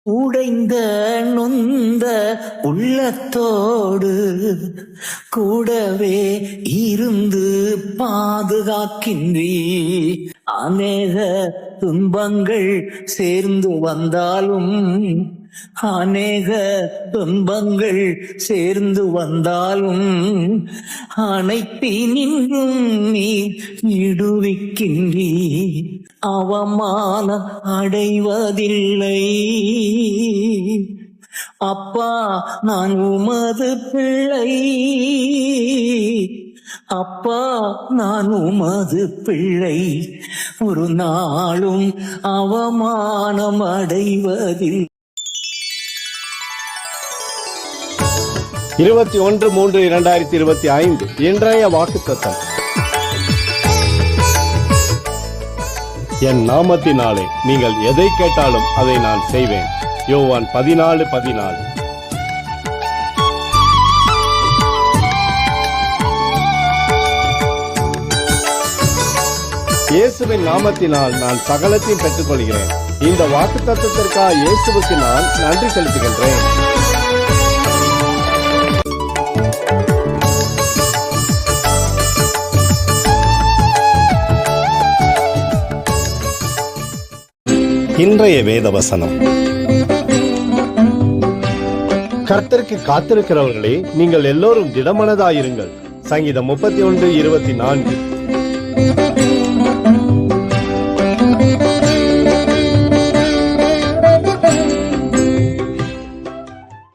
உடைந்த நொந்த உள்ளத்தோடு கூடவே இருந்து பாதுகாக்கின்றீ. அநேக துன்பங்கள் சேர்ந்து வந்தாலும் அநேக துன்பங்கள் சேர்ந்து வந்தாலும் அனைத்தினின்றும் நீ விடுவிக்கின்றீ. அவமானம் அடைவதில்லை அப்பா, நான் உமது பிள்ளை. அப்பா, நான் உமது பிள்ளை. ஒரு நாளும் அவமானம் அடைவதில்லை. 21/3/2025 இன்றைய வாக்குத்தத்தம். என் நாமத்தினாலே நீங்கள் எதை கேட்டாலும் அதை நான் செய்வேன். யோவான் 14:14. இயேசுவின் நாமத்தினால் நான் சகலத்தையும் பெற்றுக்கொள்கிறேன். இந்த வாக்குத்தத்தத்திற்காக இயேசுவுக்கு நான் நன்றி செலுத்துகின்றேன். இன்றைய வேத வசனம். கர்த்தருக்கு காத்திருக்கிறவர்களே, நீங்கள் எல்லோரும் திடமனதாயிருங்கள். சங்கீதம் 31:24.